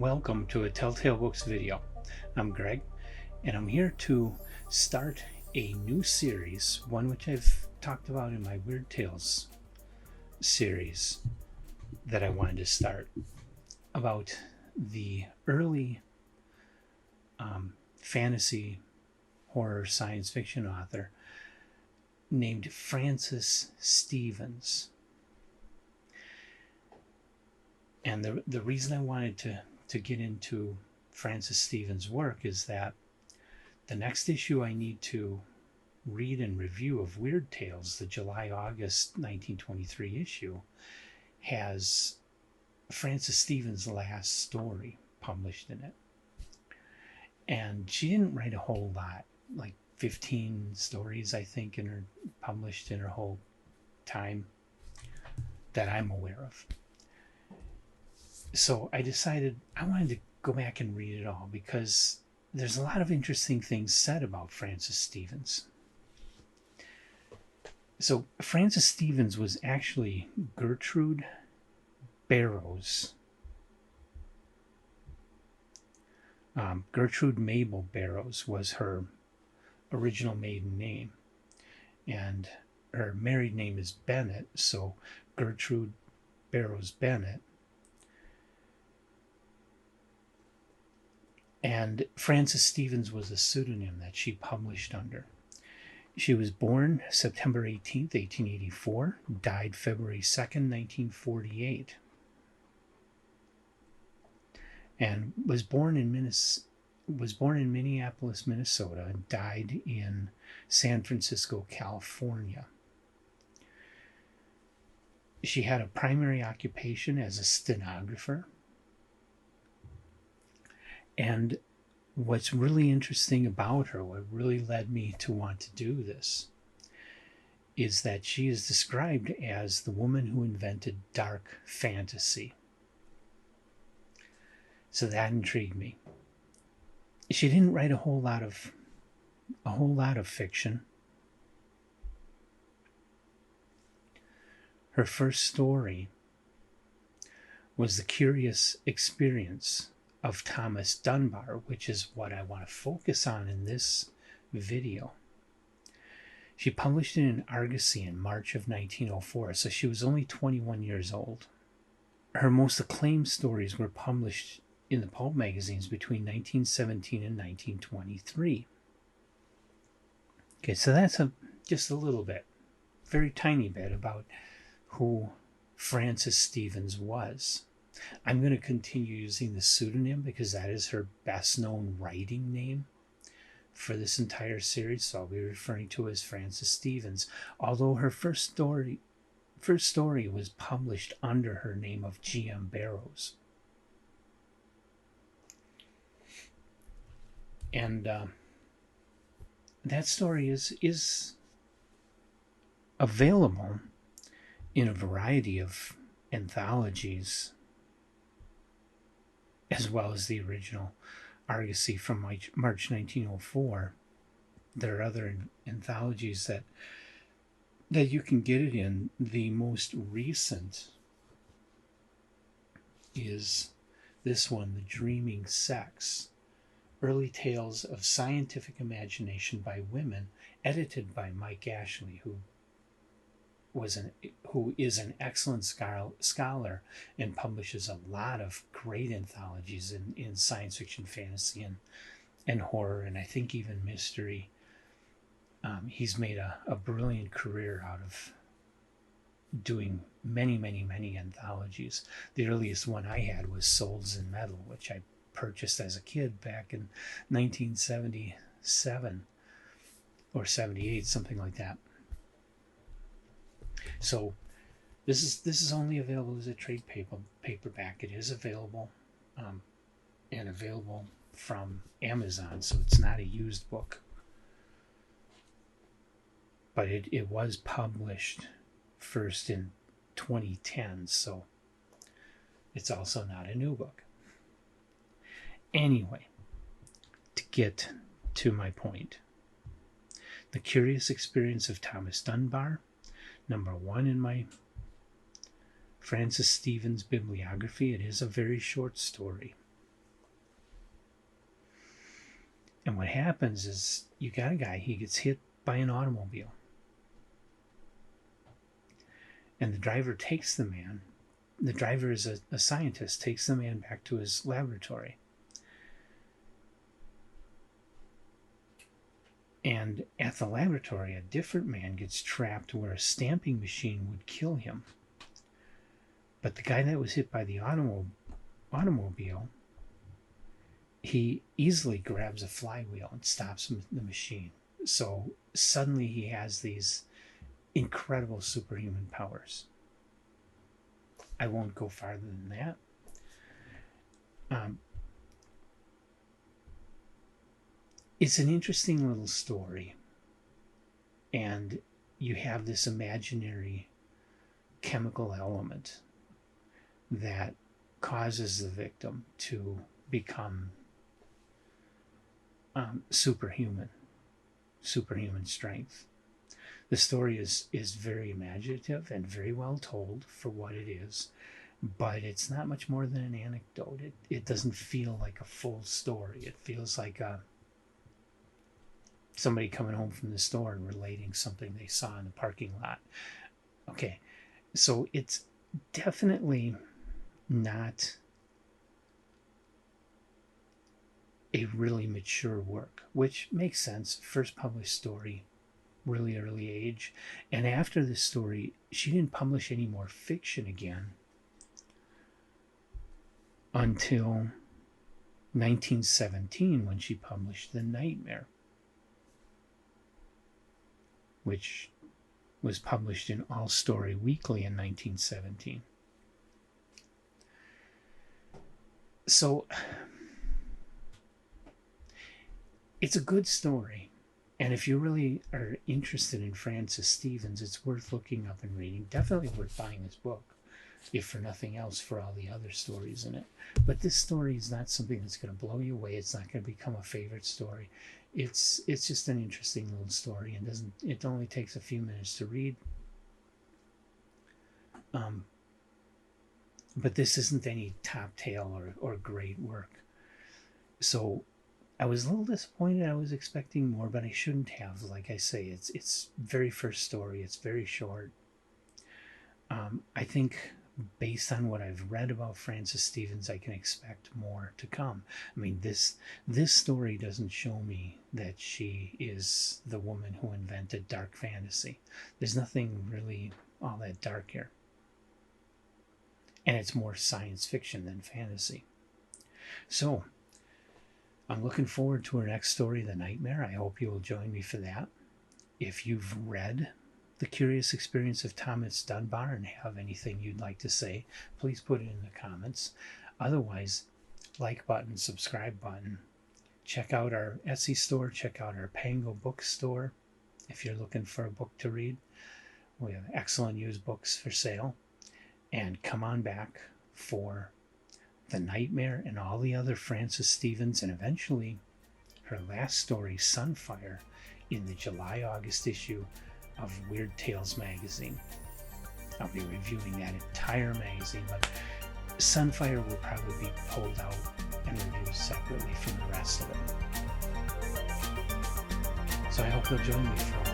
Welcome to a Telltale Books video. I'm Greg, and I'm here to start a new series, one which I've talked about in my Weird Tales series that I wanted to start, about the early fantasy, horror, science fiction author named Francis Stevens. And the reason I wanted to get into Francis Stevens' work is that the next issue I need to read and review of Weird Tales, the July-August 1923 issue, has Francis Stevens' last story published in it. And she didn't write a whole lot, like 15 stories, I think, published in her whole time that I'm aware of. So I decided I wanted to go back and read it all because there's a lot of interesting things said about Francis Stevens. So Francis Stevens was actually Gertrude Barrows. Gertrude Mabel Barrows was her original maiden name, and her married name is Bennett, so Gertrude Barrows Bennett. And Francis Stevens was a pseudonym that she published under. She was born September 18th, 1884, died February 2nd, 1948, and was born in Minneapolis, Minnesota, and died in San Francisco, California. She had a primary occupation as a stenographer. And what's really interesting about her, what really led me to want to do this, is that she is described as the woman who invented dark fantasy. So that intrigued me. She didn't write a whole lot of fiction. Her first story was The Curious Experience of Thomas Dunbar, which is what I want to focus on in this video. She published it in Argosy in March of 1904, so she was only 21 years old. Her most acclaimed stories were published in the pulp magazines between 1917 and 1923. Okay, so that's just a little bit, very tiny bit about who Francis Stevens was. I'm going to continue using the pseudonym because that is her best known writing name for this entire series, so I'll be referring to her as Francis Stevens, although her first story was published under her name of G.M. Barrows. And that story is available in a variety of anthologies, as well as the original Argosy from March 1904. There are other anthologies that you can get it in. The most recent is this one, The Dreaming Sex, Early Tales of Scientific Imagination by Women, edited by Mike Ashley, who is an excellent scholar and publishes a lot of great anthologies in science fiction, fantasy, and horror, and I think even mystery. He's made a brilliant career out of doing many, many, many anthologies. The earliest one I had was Souls in Metal, which I purchased as a kid back in 1977 or 78, something like that. So this is only available as a trade paperback. It is available and available from Amazon, so it's not a used book. But it was published first in 2010, so it's also not a new book. Anyway, to get to my point, The Curious Experience of Thomas Dunbar, number 1 in my Francis Stevens bibliography. It is a very short story. And what happens is you got a guy, he gets hit by an automobile. And the driver takes the man. The driver is a scientist, takes the man back to his laboratory. And at the laboratory, a different man gets trapped where a stamping machine would kill him. But the guy that was hit by the automobile, he easily grabs a flywheel and stops the machine. So suddenly he has these incredible superhuman powers. I won't go farther than that. It's an interesting little story, and you have this imaginary chemical element that causes the victim to become superhuman strength. The story is very imaginative and very well told for what it is, but it's not much more than an anecdote. It doesn't feel like a full story. It feels like somebody coming home from the store and relating something they saw in the parking lot. Okay, so it's definitely not a really mature work, which makes sense. First published story, really early age. And after this story, she didn't publish any more fiction again until 1917, when she published The Nightmare, which was published in All Story Weekly in 1917. So it's a good story. And if you really are interested in Frances Stevens, it's worth looking up and reading. Definitely worth buying this book, if for nothing else, for all the other stories in it. But this story is not something that's going to blow you away. It's not going to become a favorite story. It's just an interesting little story, and it only takes a few minutes to read. But this isn't any top tale or great work. So I was a little disappointed. I was expecting more, but I shouldn't have. Like I say, it's very first story. It's very short. I think based on what I've read about Frances Stevens, I can expect more to come. I mean, this story doesn't show me that she is the woman who invented dark fantasy. There's nothing really all that dark here. And it's more science fiction than fantasy. So I'm looking forward to her next story, The Nightmare. I hope you will join me for that. If you've read The Curious Experience of Thomas Dunbar and have anything you'd like to say, please put it in the comments. Otherwise, like button, subscribe button. Check out our Etsy store. Check out our Pango bookstore if you're looking for a book to read. We have excellent used books for sale. And come on back for The Nightmare and all the other Frances Stevens, and eventually her last story, Sunfire, in the July-August issue of Weird Tales magazine. I'll be reviewing that entire magazine, but Sunfire will probably be pulled out and reviewed separately from the rest of it. So I hope you'll join me for